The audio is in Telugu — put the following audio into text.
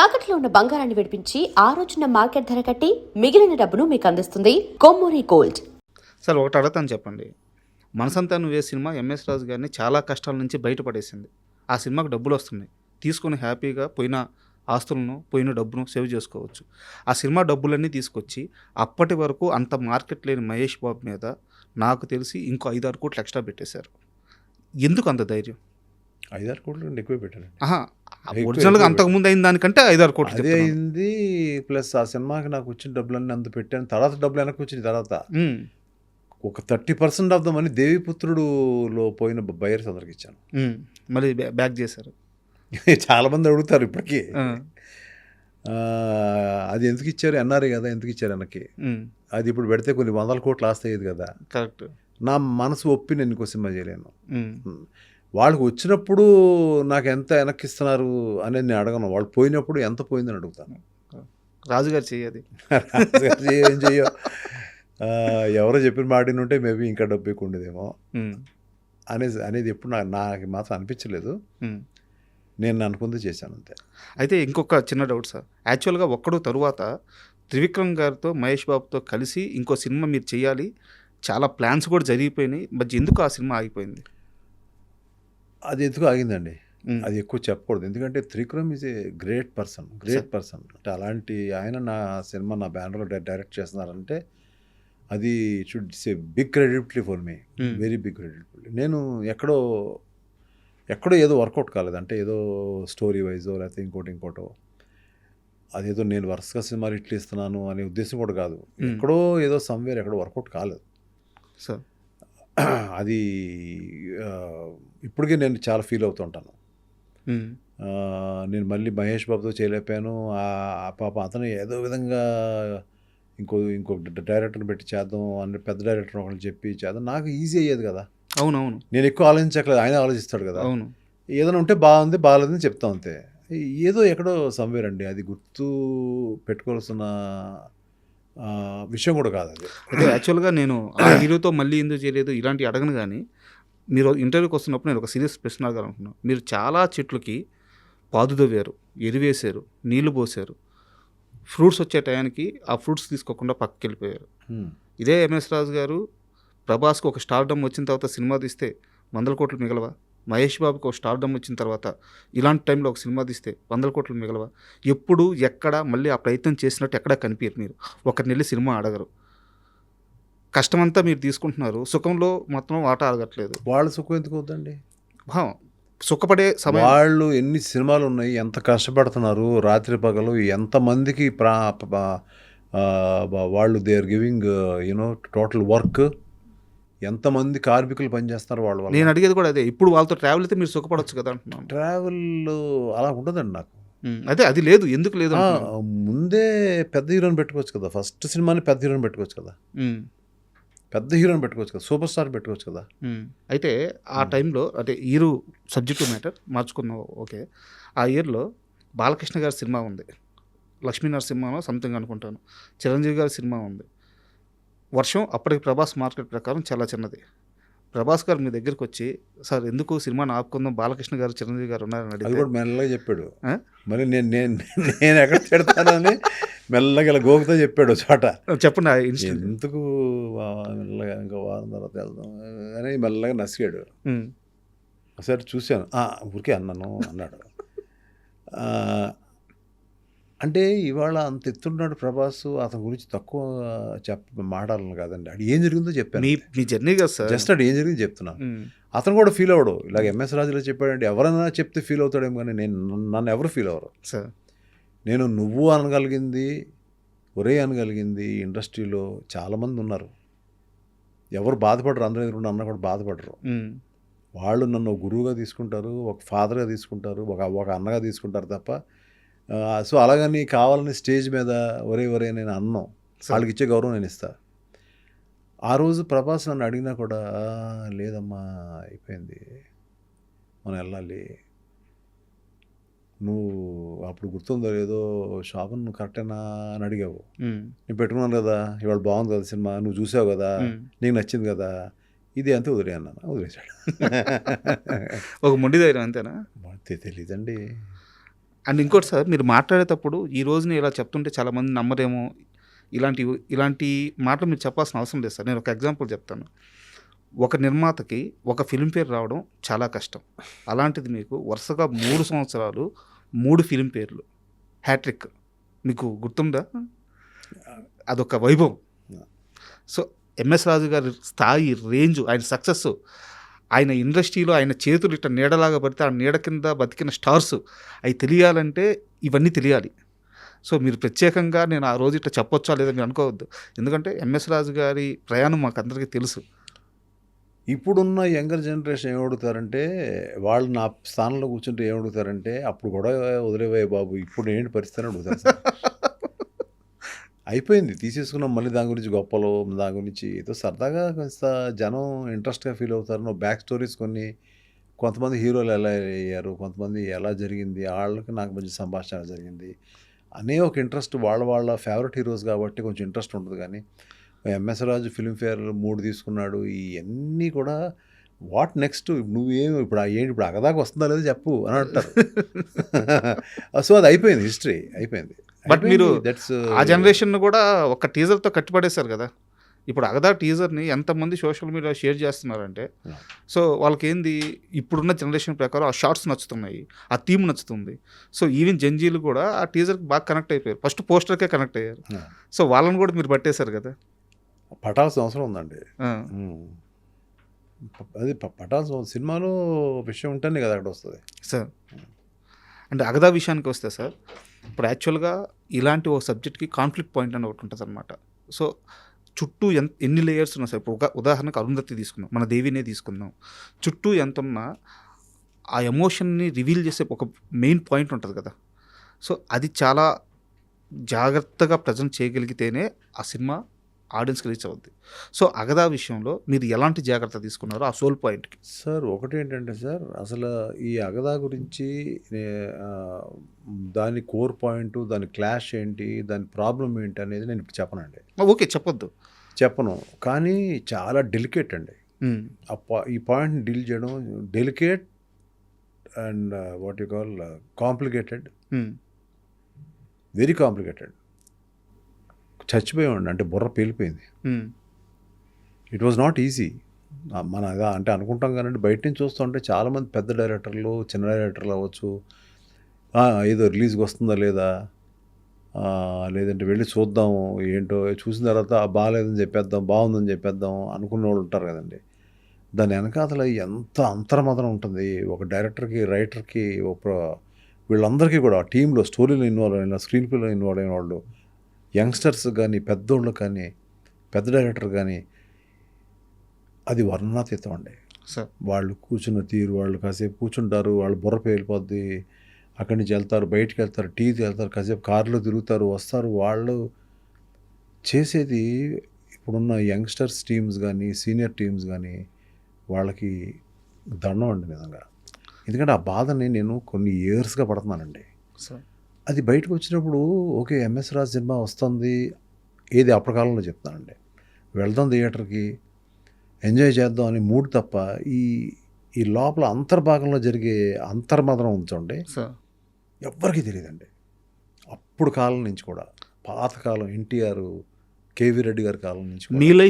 తాకట్లో ఉన్న బంగారాన్ని విడిపించి ఆ రోజున మార్కెట్ ధర కట్టి మిగిలిన డబ్బును మీకు అందిస్తుంది కొమ్మూరి గోల్డ్. సార్ ఒకటి అడగతాను చెప్పండి. మనసంతా నువ్వే సినిమా ఎంఎస్ రాజు గారిని చాలా కష్టాల నుంచి బయటపడేసింది. ఆ సినిమాకు డబ్బులు వస్తున్నాయి, తీసుకొని హ్యాపీగా పోయిన ఆస్తులను పోయిన డబ్బును సేవ్ చేసుకోవచ్చు. ఆ సినిమా డబ్బులన్నీ తీసుకొచ్చి అప్పటి వరకు అంత మార్కెట్ లేని మహేష్ బాబు మీద నాకు తెలిసి ఇంకో 5-6 కోట్లు ఎక్స్ట్రా పెట్టేశారు. ఎందుకు అంత ధైర్యం? 5-6 కోట్లు కంటే ఎక్కువ పెట్టానండి. ఒరిజినల్గా అంతకుముందు అయిన దానికంటే 5-6 కోట్లు అదే అయింది. ప్లస్ ఆ సినిమాకి నాకు వచ్చిన డబ్బులన్నీ అంత పెట్టాను. తర్వాత డబ్బులు వెనక్కి వచ్చిన తర్వాత ఒక 30% ఆఫ్ ద మనీ దేవిపుత్రుడులో పోయిన బయర్స్ అందరికి ఇచ్చాను. మళ్ళీ బ్యాక్ చేశారు. చాలా మంది అడుగుతారు ఇప్పటికీ, అది ఎందుకు ఇచ్చారు, ఎన్ఆర్ఐ కదా, ఎందుకు ఇచ్చారు వెనక్కి? అది ఇప్పుడు పెడితే కొన్ని 100 కోట్లు ఆస్తయ్యేది కదా. కరెక్ట్. నా మనసు ఒప్పి నేను ఇంకో సినిమా చేయలేను. వాళ్ళకి వచ్చినప్పుడు నాకు ఎంత వెనక్కి ఇస్తున్నారు అనేది నేను అడగను. వాళ్ళు పోయినప్పుడు ఎంత పోయిందని అడుగుతాను. రాజుగారు చెయ్యది ఏం చెయ్యో, ఎవరో చెప్పిన మాట ఉంటే మేబీ ఇంకా డబ్బు ఎక్కువ ఉండేదేమో అనేది ఎప్పుడు నాకు మాత్రం అనిపించలేదు. నేను అనుకుంది చేశాను అంతే. అయితే ఇంకొక చిన్న డౌట్ సార్. యాక్చువల్గా ఒక్కడు తరువాత త్రివిక్రమ్ గారితో మహేష్ బాబుతో కలిసి ఇంకో సినిమా మీరు చేయాలి, చాలా ప్లాన్స్ కూడా జరిగిపోయినాయి. బట్ ఎందుకు ఆ సినిమా ఆగిపోయింది? అది ఎందుకు ఆగిందండి, అది ఎక్కువ చెప్పకూడదు. ఎందుకంటే Trivikram is a great person. అంటే అలాంటి ఆయన నా సినిమా నా బ్యానర్లో డైరెక్ట్ చేస్తున్నారంటే అది should say big credibility for me, very big credibility. నేను ఎక్కడో ఏదో వర్కౌట్ కాలేదు. అంటే ఏదో స్టోరీ వైజో లేకపోతే ఇంకోటో అదేదో నేను వరుసగా సినిమాలు ఇట్లు ఇస్తున్నాను అనే ఉద్దేశం కూడా కాదు. ఎక్కడో ఏదో సమ్వేర్ ఎక్కడో వర్కౌట్ కాలేదు సార్. అది ఇప్పటికే నేను చాలా ఫీల్ అవుతుంటాను. నేను మళ్ళీ మహేష్ బాబుతో చేయలేకపోయాను. ఆ పాప అతను ఏదో విధంగా ఇంకో డైరెక్టర్ని పెట్టి చేద్దాం అని పెద్ద డైరెక్టర్ ఒకళ్ళు చెప్పి చేద్దాం, నాకు ఈజీ అయ్యేది కదా. అవునవును, నేను ఎక్కువ ఆలోచించట్లేదు, ఆయన ఆలోచిస్తాడు కదా. అవును, ఏదైనా ఉంటే బాగుంది బాగాలేదని చెప్తాం అంతే. ఏదో ఎక్కడో సమ్వేర్ అండి, అది గుర్తు పెట్టుకోవాల్సిన విషయం కూడా కాదు అది. అంటే యాక్చువల్గా నేను ఆ హీరోతో మళ్ళీ ఎందుకు చేయలేదు ఇలాంటి అడగను. కానీ మీరు ఇంటర్వ్యూకి వస్తున్నప్పుడు నేను ఒక సీరియస్ ప్రశ్న అడగాలనుకున్నాను. మీరు చాలా చెట్లకి పాదు తవ్వారు, ఎరువేశారు, నీళ్లు పోసారు, ఫ్రూట్స్ వచ్చే టయానికి ఆ ఫ్రూట్స్ తీసుకోకుండా పక్కకి వెళ్ళిపోయారు. ఇదే ఎంఎస్ రాజు గారు ప్రభాస్కి ఒక స్టార్డమ్ వచ్చిన తర్వాత సినిమా తీస్తే 100 కోట్లు మిగలవా? మహేష్ బాబుకి ఒక స్టార్డమ్ వచ్చిన తర్వాత ఇలాంటి టైంలో ఒక సినిమా తీస్తే 100 కోట్లు మిగలవా? ఎప్పుడు ఎక్కడ మళ్ళీ ఆ ప్రయత్నం చేసినట్టు ఎక్కడా కనిపించరు. మీరు ఒకరిని వెళ్ళి సినిమా అడగరు. కష్టమంతా మీరు తీసుకుంటున్నారు, సుఖంలో మొత్తం వాటా అడగట్లేదు. వాళ్ళు సుఖం ఎందుకు అవుతుందండి? సుఖపడే సమయం. వాళ్ళు ఎన్ని సినిమాలు ఉన్నాయి, ఎంత కష్టపడుతున్నారు, రాత్రి పగలు ఎంతమందికి వాళ్ళు they are giving total work, ఎంతమంది కార్మికులు పనిచేస్తున్నారు వాళ్ళు. నేను అడిగేది కూడా అదే. ఇప్పుడు వాళ్ళతో ట్రావెల్ అయితే మీరు సుఖపడవచ్చు కదా అంటున్నాను. ట్రావెల్ అలా ఉండదండి నాకు. అదే అది లేదు, ఎందుకు లేదు? ముందే పెద్ద హీరోని పెట్టుకోవచ్చు కదా, ఫస్ట్ సినిమాని పెద్ద హీరోని పెట్టుకోవచ్చు కదా, సూపర్ స్టార్ పెట్టుకోవచ్చు కదా. అయితే ఆ టైంలో అంటే హీరో సబ్జెక్టు మ్యాటర్ మార్చుకున్నావు, ఓకే. ఆ ఇయర్లో బాలకృష్ణ గారి సినిమా ఉంది, లక్ష్మీనరసింహ సంథింగ్ అనుకుంటాను, చిరంజీవి గారి సినిమా ఉంది, వర్షం. అప్పటికి ప్రభాస్ మార్కెట్ ప్రకారం చాలా చిన్నది. ప్రభాస్ గారు మీ దగ్గరికి వచ్చి, సార్ ఎందుకు సినిమాని ఆపుకుందాం, బాలకృష్ణ గారు చిరంజీవి గారు ఉన్నారని అడిగి కూడా మెల్లగా చెప్పాడు. మరి నేను ఎక్కడ తిడతానని మెల్లగా ఇలా గోకుతో చెప్పాడు చోట. చెప్పండి ఎందుకు మెల్లగా ఇంకా వారం తర్వాత వెళ్దాం అని మెల్లగా నసిగాడు. ఒకసారి చూశాను, ఊరికే అన్నాడు. అంటే ఇవాళ అంత ఎత్తున్నాడు ప్రభాస్, అతని గురించి తక్కువ మాట్లాడాలని కాదండి. అది ఏం జరిగిందో చెప్పాను, మీ జర్నీ కదా సార్, జస్ట్ అది ఏం జరిగింది చెప్తున్నాను. అతను కూడా ఫీల్ అవ్వడు. ఇలాగ ఎంఎస్ రాజులో చెప్పాడంటే ఎవరైనా చెప్తే ఫీల్ అవుతాడేమో, కానీ నన్ను ఎవరు ఫీల్ అవ్వరు సార్. నేను నువ్వు అనగలిగింది, ఒరే అనగలిగింది ఇండస్ట్రీలో చాలామంది ఉన్నారు. ఎవరు బాధపడరు, అందరూ ఎదురుండి అన్న కూడా బాధపడరు. వాళ్ళు నన్ను గురువుగా తీసుకుంటారు, ఒక ఫాదర్గా తీసుకుంటారు, ఒక అన్నగా తీసుకుంటారు తప్ప. సో అలాగని కావాలని స్టేజ్ మీద ఒరే నేను అన్నాం, వాళ్ళకి ఇచ్చే గౌరవం నేను ఇస్తా. ఆ రోజు ప్రభాస్ నన్ను అడిగినా కూడా, లేదమ్మా అయిపోయింది, మనం వెళ్ళాలి, నువ్వు అప్పుడు గుర్తుందో లేదో షాపును నువ్వు కరెక్టేనా అని అడిగావు, నేను పెట్టుకున్నాను కదా, ఇవాళ బాగుంది కదా సినిమా, నువ్వు చూసావు కదా, నీకు నచ్చింది కదా, ఇది అంతే వదిలే అన్నాను. వదిలేశాడు. ఒక మొండి ధైర్యం అంతేనా? తెలీదండి. అండ్ ఇంకోటి సార్, మీరు మాట్లాడేటప్పుడు ఈ రోజున ఇలా చెప్తుంటే చాలామంది నమ్మరేమో, ఇలాంటి మాటలు మీరు చెప్పాల్సిన అవసరం లేదు సార్. నేను ఒక ఎగ్జాంపుల్ చెప్తాను. ఒక నిర్మాతకి ఒక ఫిల్మ్‌ఫేర్ రావడం చాలా కష్టం. అలాంటిది మీకు వరుసగా 3 సంవత్సరాలు 3 ఫిల్మ్‌ఫేర్‌లు, హ్యాట్రిక్. మీకు గుర్తుందా? అదొక వైభవం. సో, ఎంఎస్ రాజు గారి స్థాయి, రేంజ్, ఆయన సక్సెస్, ఆయన ఇండస్ట్రీలో ఆయన చేతులు ఇట్లా నీడలాగా పడితే ఆ నీడ కింద బతికిన స్టార్స్ అవి తెలియాలంటే ఇవన్నీ తెలియాలి. సో, మీరు ప్రత్యేకంగా నేను ఆ రోజు ఇట్లా చెప్పొచ్చా లేదా మీరు అనుకోవద్దు. ఎందుకంటే ఎంఎస్ రాజు గారి ప్రయాణం మాకు అందరికీ తెలుసు. ఇప్పుడున్న యంగర్ జనరేషన్ ఏమడుగుతారంటే, వాళ్ళు నా స్థానంలో కూర్చుంటే ఏమడుగుతారంటే, అప్పుడు కూడా వదిలేవయ్య బాబు, ఇప్పుడు ఏంటి పరిస్థితి అని అడుగుతారు సార్. అయిపోయింది, తీసేసుకున్నాం, మళ్ళీ దాని గురించి గొప్పలు, దాని గురించి ఏదో సరదాగా కాస్త జనం ఇంట్రెస్ట్గా ఫీల్ అవుతారు. నువ్వు బ్యాక్ స్టోరీస్ కొన్ని, కొంతమంది హీరోలు ఎలా అయ్యారు, కొంతమంది ఎలా జరిగింది, వాళ్ళకి నాకు మంచి సంభాషణ జరిగింది అనే ఒక ఇంట్రెస్ట్, వాళ్ళ ఫేవరెట్ హీరోస్ కాబట్టి కొంచెం ఇంట్రెస్ట్ ఉంటుంది. కానీ ఎంఎస్ రాజు ఫిల్మ్‌ఫేర్ 3 తీసుకున్నాడు, ఇవన్నీ కూడా వాట్ నెక్స్ట్, నువ్వేం ఇప్పుడు ఏంటి, ఇప్పుడు అగదాకా వస్తుందా లేదా చెప్పు అని అంటారు. సో అది అయిపోయింది, హిస్టరీ అయిపోయింది. బట్ మీరు దట్స్ ఆ జనరేషన్ కూడా ఒక టీజర్తో కట్టిపడేశారు కదా. ఇప్పుడు అగదా టీజర్ని ఎంతమంది సోషల్ మీడియా షేర్ చేస్తున్నారంటే, సో వాళ్ళకి ఏంది, ఇప్పుడున్న జనరేషన్ ప్రకారం ఆ షార్ట్స్ నచ్చుతున్నాయి, ఆ థీమ్ నచ్చుతుంది. సో ఈవెన్ జంజీలు కూడా ఆ టీజర్కి బాగా కనెక్ట్ అయిపోయారు, ఫస్ట్ పోస్టర్కే కనెక్ట్ అయ్యారు. సో వాళ్ళని కూడా మీరు పట్టేశారు కదా. పట్టాల్సిన అవసరం ఉందండి. ఆ, అది పట్టాల్సిన సినిమాలో విషయం ఉంటేనే కదా అక్కడ వస్తుంది. సార్ అంటే అగదా విషయానికి వస్తే సార్, ఇప్పుడు యాక్చువల్గా ఇలాంటి ఓ సబ్జెక్ట్కి కాన్ఫ్లిక్ట్ పాయింట్ అని ఒకటి ఉంటుంది అనమాట. సో చుట్టూ ఎన్ని లేయర్స్ ఉన్నాయి సార్. ఇప్పుడు ఉదాహరణకు అరుంధతి తీసుకుందాం, మన దేవినే తీసుకుందాం. చుట్టూ ఎంత ఉన్నా ఆ ఎమోషన్ని రివీల్ చేసే ఒక మెయిన్ పాయింట్ ఉంటుంది కదా. సో అది చాలా జాగ్రత్తగా ప్రజెంట్ చేయగలిగితేనే ఆ సినిమా ఆడియన్స్కి రీచ్ అవుద్ది. సో అగదా విషయంలో మీరు ఎలాంటి జాగ్రత్త తీసుకున్నారో ఆ సోల్ పాయింట్కి? సార్ ఒకటి ఏంటంటే సార్, అసలు ఈ అగదా గురించి దాని కోర్ పాయింట్, దాని క్లాష్ ఏంటి, దాని ప్రాబ్లం ఏంటి అనేది నేను ఇప్పుడు చెప్పనండి. ఓకే, చెప్పొద్దు. చెప్పను, కానీ చాలా డెలికేట్ అండి. ఈ పాయింట్ని డీల్ చేయడం delicate and what you call complicated, very complicated. చచ్చిపోయామండి, అంటే బుర్ర పేలిపోయింది. It was not easy. మన అంటే అనుకుంటాం కానీ బయట నుంచి చూస్తుంటే చాలామంది పెద్ద డైరెక్టర్లు, చిన్న డైరెక్టర్లు అవ్వచ్చు, ఏదో రిలీజ్కి వస్తుందా లేదా, లేదంటే వెళ్ళి చూద్దాము ఏంటో, చూసిన తర్వాత బాగాలేదని చెప్పేద్దాం, బాగుందని చెప్పేద్దాం అనుకున్న వాళ్ళు ఉంటారు కదండి. దాని వెనకాతల ఎంత అంతర్మదనం ఉంటుంది ఒక డైరెక్టర్కి, రైటర్కి, వీళ్ళందరికీ కూడా టీంలో, స్టోరీలో ఇన్వాల్వ్ అయిన, స్క్రీన్ ప్లేలో ఇన్వాల్వ్ అయిన వాళ్ళు, యంగ్స్టర్స్ కానీ, పెద్దోళ్ళు కానీ, పెద్ద డైరెక్టర్ కానీ, అది వర్ణనాతీతం అండి. వాళ్ళు కూర్చున్న తీరు, వాళ్ళు కాసేపు కూర్చుంటారు, వాళ్ళు బుర్ర పేలిపోద్ది, అక్కడి నుంచి వెళ్తారు, బయటికి వెళ్తారు, టీకి వెళ్తారు, కాసేపు కారులో తిరుగుతారు, వస్తారు. వాళ్ళు చేసేది, ఇప్పుడున్న యంగ్స్టర్స్ టీమ్స్ కానీ, సీనియర్ టీమ్స్ కానీ, వాళ్ళకి దండం అండి నిజంగా. ఎందుకంటే ఆ బాధని నేను కొన్ని ఇయర్స్గా పడుతున్నానండి. అది బయటకు వచ్చినప్పుడు ఓకే, ఎంఎస్ రాజు సినిమా వస్తుంది, ఏది అప్పటి కాలంలో చెప్తానండి, వెళ్దాం థియేటర్కి, ఎంజాయ్ చేద్దాం అని మూడు తప్ప, ఈ లోపల అంతర్భాగంలో జరిగే అంతర్మదనం ఉంచండి ఎవ్వరికీ తెలియదండి. అప్పుడు కాలం నుంచి కూడా, పాతకాలం ఎన్టీఆర్, కేవీ రెడ్డి గారి కాలం నుంచి కూడా.